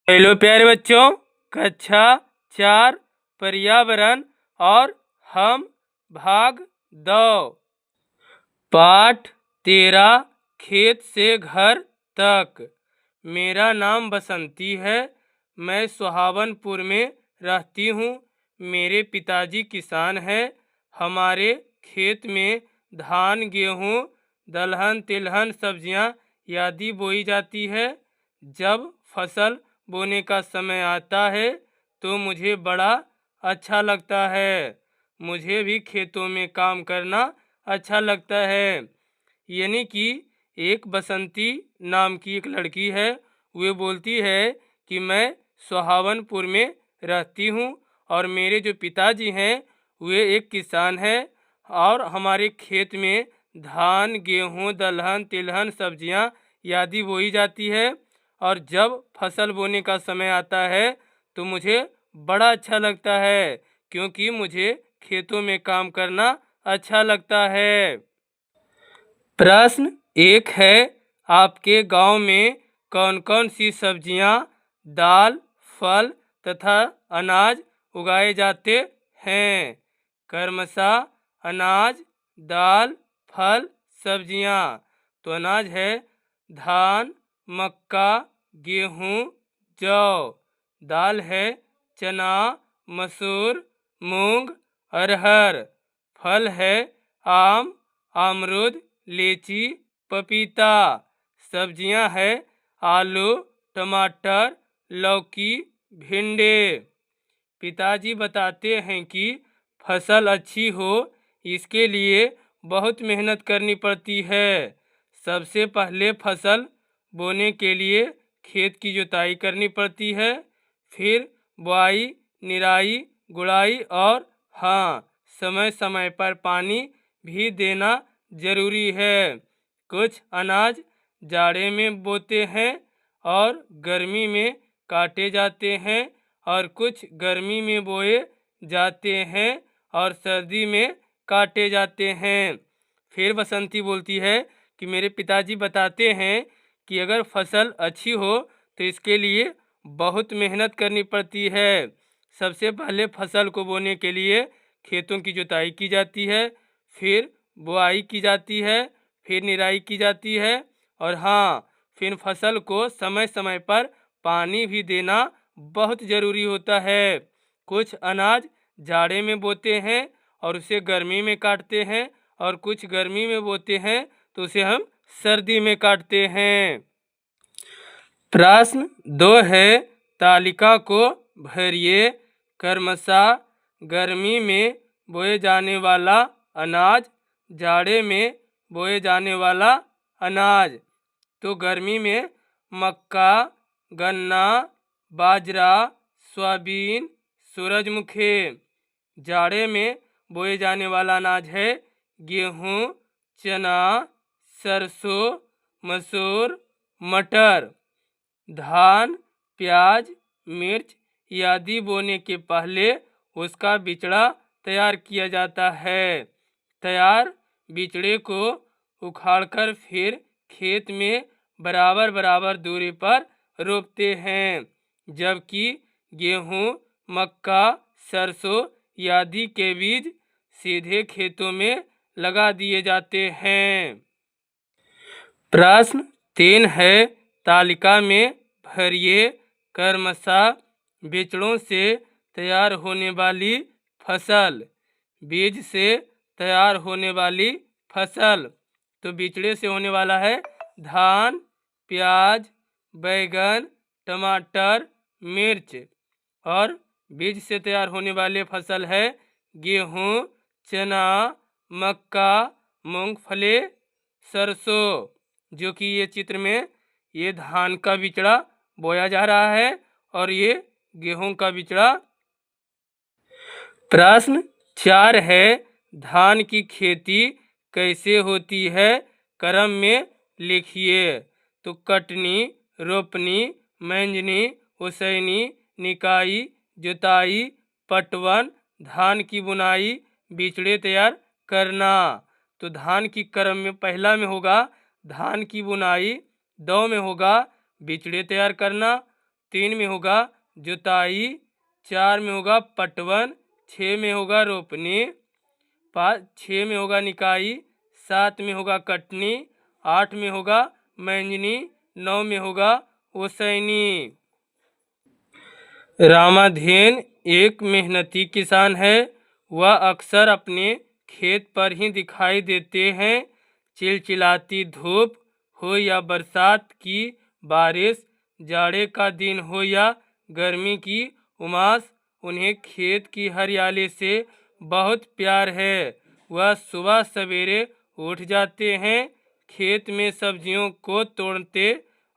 Hello प्यारे बच्चों, कक्षा 4 पर्यावरण और हम भाग 2 पाठ 13 खेत से घर तक। मेरा नाम बसंती है। मैं सुहावनपुर में रहती हूँ। मेरे पिताजी किसान हैं। हमारे खेत में धान, गेहूँ, दलहन, तिलहन, सब्जियाँ आदि बोई जाती है। जब फसल बोने का समय आता है तो मुझे बड़ा अच्छा लगता है। मुझे भी खेतों में काम करना अच्छा लगता है। यानी कि एक बसंती नाम की एक लड़की है। वे बोलती है कि मैं सुहावनपुर में रहती हूँ और मेरे जो पिताजी हैं वे एक किसान हैं और हमारे खेत में धान, गेहूँ, दलहन, तिलहन, सब्जियाँ आदि बोई जाती है। और जब फसल बोने का समय आता है तो मुझे बड़ा अच्छा लगता है, क्योंकि मुझे खेतों में काम करना अच्छा लगता है। प्रश्न 1 है, आपके गांव में कौन कौन सी सब्जियां, दाल, फल तथा अनाज उगाए जाते हैं? क्रमशः अनाज, दाल, फल, सब्जियां। तो अनाज है धान, मक्का, गेहूँ, जौ। दाल है चना, मसूर, मूंग, अरहर। फल है आम, अमरूद, लीची, पपीता। सब्जियां है आलू, टमाटर, लौकी, भिंडी। पिताजी बताते हैं कि फसल अच्छी हो इसके लिए बहुत मेहनत करनी पड़ती है। सबसे पहले फसल बोने के लिए खेत की जुताई करनी पड़ती है, फिर बुआई, निराई, गुड़ाई और समय समय पर पानी भी देना जरूरी है। कुछ अनाज जाड़े में बोते हैं और गर्मी में काटे जाते हैं और कुछ गर्मी में बोए जाते हैं और सर्दी में काटे जाते हैं। फिर बसंती बोलती है कि मेरे पिताजी बताते हैं कि अगर फसल अच्छी हो तो इसके लिए बहुत मेहनत करनी पड़ती है। सबसे पहले फसल को बोने के लिए खेतों की जुताई की जाती है, फिर बुआई की जाती है, फिर निराई की जाती है और फिर फसल को समय समय पर पानी भी देना बहुत ज़रूरी होता है। कुछ अनाज जाड़े में बोते हैं और उसे गर्मी में काटते हैं और कुछ गर्मी में बोते हैं तो उसे हम सर्दी में काटते हैं। प्रश्न 2 है, तालिका को भरिए। क्रमशः गर्मी में बोए जाने वाला अनाज, जाड़े में बोए जाने वाला अनाज। तो गर्मी में मक्का, गन्ना, बाजरा, सोयाबीन, सूरजमुखी। जाड़े में बोए जाने वाला अनाज है गेहूँ, चना, सरसों, मसूर, मटर। धान, प्याज, मिर्च आदि बोने के पहले उसका बिचड़ा तैयार किया जाता है। तैयार बिचड़े को उखाड़कर फिर खेत में बराबर बराबर दूरी पर रोपते हैं, जबकि गेहूँ, मक्का, सरसों आदि के बीज सीधे खेतों में लगा दिए जाते हैं। प्रश्न 3 है, तालिका में भरिए। क्रमशः बिचड़ों से तैयार होने वाली फसल, बीज से तैयार होने वाली फसल। तो बिचड़े से होने वाला है धान, प्याज, बैगन, टमाटर, मिर्च। और बीज से तैयार होने वाले फसल है गेहूँ, चना, मक्का, मूंगफली, सरसों। जो कि ये चित्र में ये धान का बिचड़ा बोया जा रहा है और ये गेहूं का बिचड़ा। प्रश्न 4 है, धान की खेती कैसे होती है? क्रम में लिखिए। तो कटनी, रोपनी, मंजनी, ओसैनी, निकाई, जुताई, पटवन, धान की बुनाई, बिचड़े तैयार करना। तो धान की क्रम में पहला में होगा धान की बुनाई, 2 में होगा बिचड़े तैयार करना, 3 में होगा जुताई, 4 में होगा पटवन, 6 में होगा रोपनी, 6 में होगा निकाई, 7 में होगा कटनी, 8 में होगा मैंजनी, 9 में होगा ओसैनी। रामाधेन एक मेहनती किसान है। वह अक्सर अपने खेत पर ही दिखाई देते हैं। चिलचिलाती धूप हो या बरसात की बारिश, जाड़े का दिन हो या गर्मी की उमास, उन्हें खेत की हरियाली से बहुत प्यार है। वह सुबह सवेरे उठ जाते हैं, खेत में सब्जियों को तोड़ते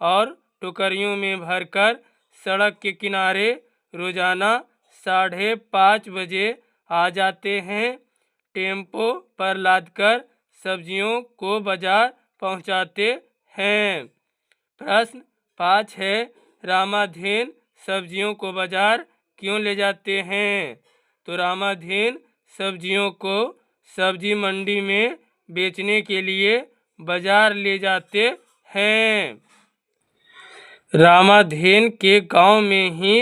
और टोकरियों में भरकर सड़क के किनारे रोजाना 5:30 बजे आ जाते हैं। टेम्पो पर लादकर सब्जियों को बाजार पहुंचाते हैं। प्रश्न 5 है, रामाधेन सब्जियों को बाजार क्यों ले जाते हैं? तो रामाधेन सब्जियों को सब्जी मंडी में बेचने के लिए बाजार ले जाते हैं। रामाधेन के गांव में ही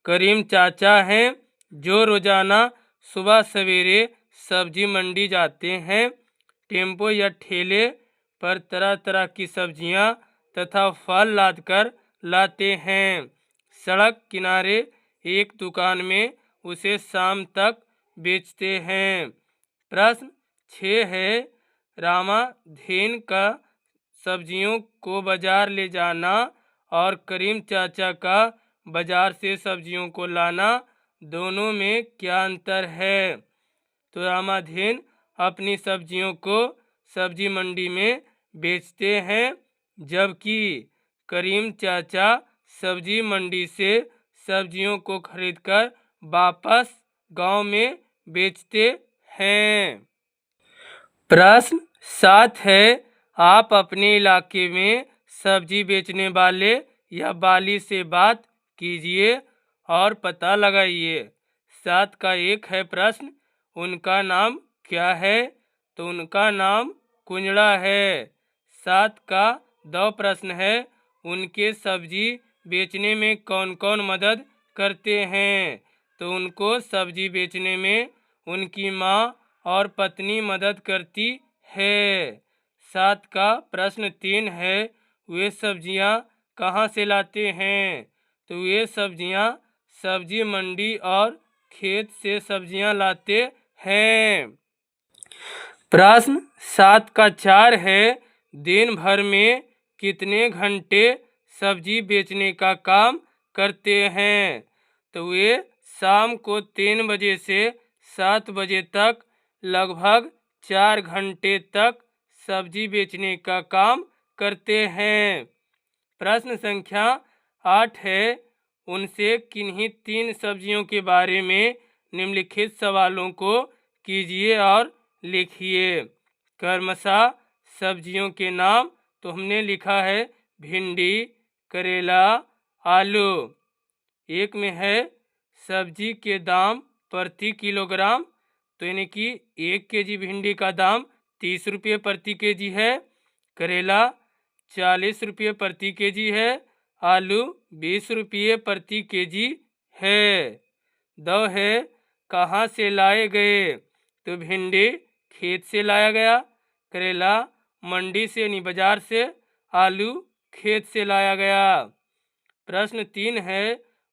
करीम चाचा हैं, जो रोजाना सुबह सवेरे सब्जी मंडी जाते हैं। टेम्पो या ठेले पर तरह तरह की सब्जियां तथा फल लादकर लाते हैं। सड़क किनारे एक दुकान में उसे शाम तक बेचते हैं। प्रश्न 6 है, रामाधेन का सब्जियों को बाजार ले जाना और करीम चाचा का बाजार से सब्जियों को लाना, दोनों में क्या अंतर है? तो रामाधेन अपनी सब्जियों को सब्जी मंडी में बेचते हैं, जबकि करीम चाचा सब्जी मंडी से सब्जियों को खरीदकर वापस गांव में बेचते हैं। प्रश्न 7 है, आप अपने इलाके में सब्जी बेचने वाले या वाली से बात कीजिए और पता लगाइए। 7 का 1 है प्रश्न, उनका नाम क्या है? तो उनका नाम कुंजड़ा है। 7 का 2 प्रश्न है, उनके सब्जी बेचने में कौन कौन मदद करते हैं? तो उनको सब्जी बेचने में उनकी माँ और पत्नी मदद करती है। 7 का प्रश्न 3 है, वे सब्जियां कहाँ से लाते हैं? तो वे सब्जियां सब्जी मंडी और खेत से सब्जियां लाते हैं। प्रश्न 7 का 4 है, दिन भर में कितने घंटे सब्जी बेचने का काम करते हैं? तो वे शाम को 3 बजे से 7 बजे तक लगभग 4 घंटे तक सब्जी बेचने का काम करते हैं। प्रश्न संख्या 8 है, उनसे किन्हीं 3 सब्जियों के बारे में निम्नलिखित सवालों को कीजिए और लिखिए। क्रमशः सब्जियों के नाम तो हमने लिखा है भिंडी, करेला, आलू। 1 में है सब्जी के दाम प्रति किलोग्राम, तो यानी कि 1 केजी भिंडी का दाम 30 रुपये प्रति केजी है, करेला 40 रुपये प्रति केजी है, आलू 20 रुपये प्रति केजी है। 2 है, कहाँ से लाए गए? तो भिंडी खेत से लाया गया, करेला मंडी से यानी बाजार से, आलू खेत से लाया गया। प्रश्न 3 है,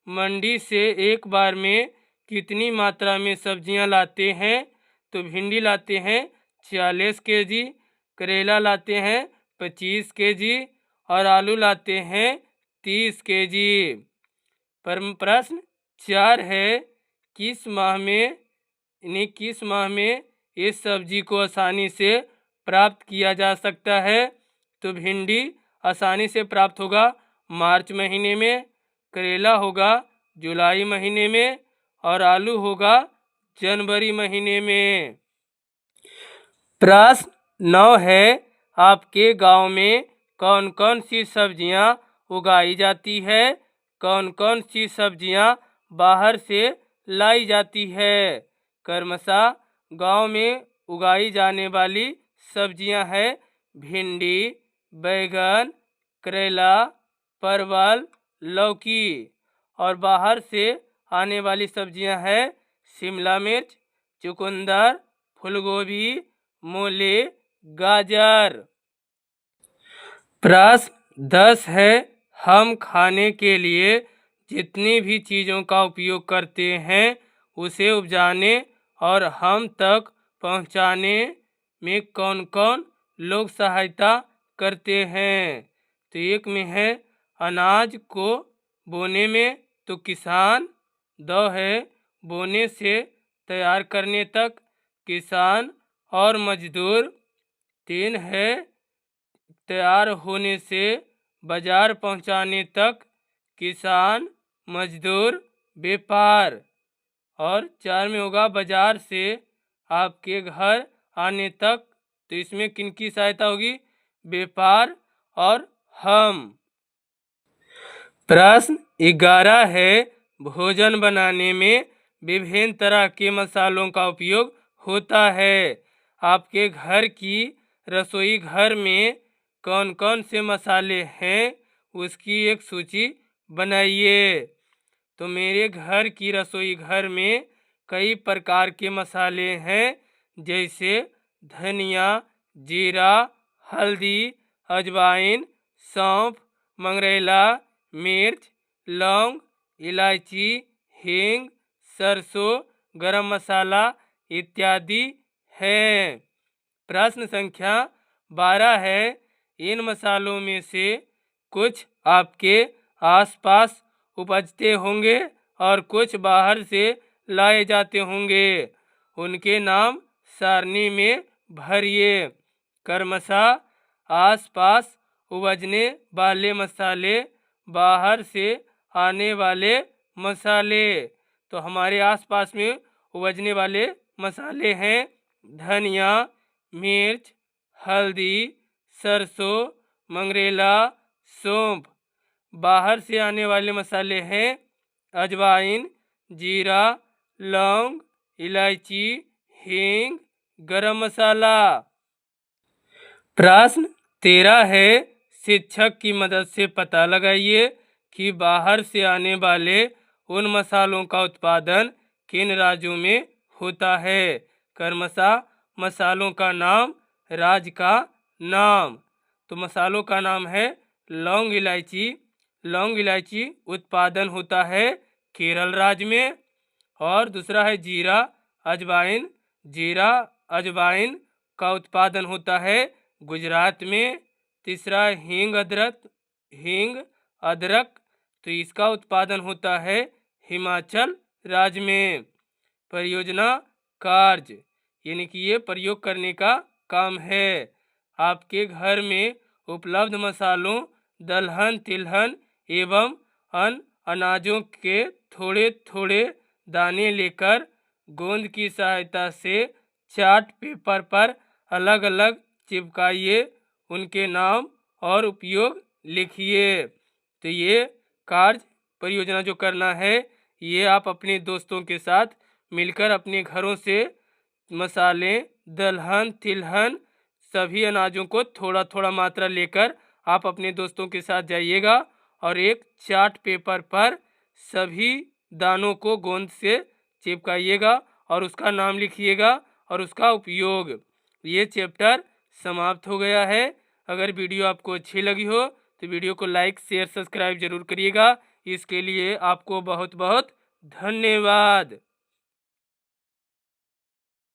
मंडी से एक बार में कितनी मात्रा में सब्जियां लाते हैं? तो भिंडी लाते हैं 40 केजी, करेला लाते हैं 25 केजी और आलू लाते हैं 30 केजी। प्रश्न 4 है, किस माह में इस सब्जी को आसानी से प्राप्त किया जा सकता है? तो भिंडी आसानी से प्राप्त होगा मार्च महीने में, करेला होगा जुलाई महीने में और आलू होगा जनवरी महीने में। प्रश्न 9 है, आपके गांव में कौन कौन सी सब्जियां उगाई जाती है? कौन कौन सी सब्जियां बाहर से लाई जाती है? क्रमशः गांव में उगाई जाने वाली सब्जियां हैं भिंडी, बैगन, करेला, परवल, लौकी। और बाहर से आने वाली सब्जियां हैं शिमला मिर्च, चुकंदर, फूलगोभी, मूली, गाजर। प्रश्न 10 है, हम खाने के लिए जितनी भी चीज़ों का उपयोग करते हैं उसे उपजाने और हम तक पहुंचाने में कौन कौन लोग सहायता करते हैं? तो एक में है अनाज को बोने में तो किसान, 2 है बोने से तैयार करने तक किसान और मजदूर, 3 है तैयार होने से बाजार पहुंचाने तक किसान, मजदूर, व्यापार, और 4 में होगा बाजार से आपके घर आने तक। तो इसमें किनकी सहायता होगी? व्यापार और हम। प्रश्न 11 है, भोजन बनाने में विभिन्न तरह के मसालों का उपयोग होता है। आपके घर की रसोई घर में कौन कौन से मसाले हैं उसकी एक सूची बनाइए। तो मेरे घर की रसोई घर में कई प्रकार के मसाले हैं, जैसे धनिया, जीरा, हल्दी, अजवाइन, सौंफ, मंगरैला, मिर्च, लौंग, इलायची, हींग, सरसों, गरम मसाला इत्यादि हैं। प्रश्न संख्या 12 है, इन मसालों में से कुछ आपके आसपास उपजते होंगे और कुछ बाहर से लाए जाते होंगे। उनके नाम सारणी में भरिए। क्रमशः आसपास उपजने वाले मसाले, बाहर से आने वाले मसाले। तो हमारे आसपास में उपजने वाले मसाले हैं धनिया, मिर्च, हल्दी, सरसों, मंगरेला, सौंफ। बाहर से आने वाले मसाले हैं अजवाइन, जीरा, लौंग, इलायची, हींग, गरम मसाला। प्रश्न 13 है, शिक्षक की मदद से पता लगाइए कि बाहर से आने वाले उन मसालों का उत्पादन किन राज्यों में होता है। क्रमशः मसालों का नाम, राज्य का नाम। तो मसालों का नाम है लौंग इलायची। लौंग इलायची उत्पादन होता है केरल राज्य में। और दूसरा है जीरा अजवाइन। जीरा अजवाइन का उत्पादन होता है गुजरात में। तीसरा है हींग अदरक। हींग अदरक, तो इसका उत्पादन होता है हिमाचल राज्य में। परियोजना कार्य, यानी कि ये प्रयोग करने का काम है। आपके घर में उपलब्ध मसालों, दलहन, तिलहन एवं अन्य अनाजों के थोड़े थोड़े दाने लेकर गोंद की सहायता से चार्ट पेपर पर अलग अलग चिपकाइए। उनके नाम और उपयोग लिखिए। तो ये कार्य परियोजना जो करना है, ये आप अपने दोस्तों के साथ मिलकर अपने घरों से मसाले, दलहन, तिलहन सभी अनाजों को थोड़ा थोड़ा मात्रा लेकर आप अपने दोस्तों के साथ जाइएगा और एक चार्ट पेपर पर सभी दानों को गोंद से चिपकाइएगा और उसका नाम लिखिएगा और उसका उपयोग। ये चैप्टर समाप्त हो गया है। अगर वीडियो आपको अच्छी लगी हो तो वीडियो को लाइक, शेयर, सब्सक्राइब जरूर करिएगा। इसके लिए आपको बहुत बहुत धन्यवाद।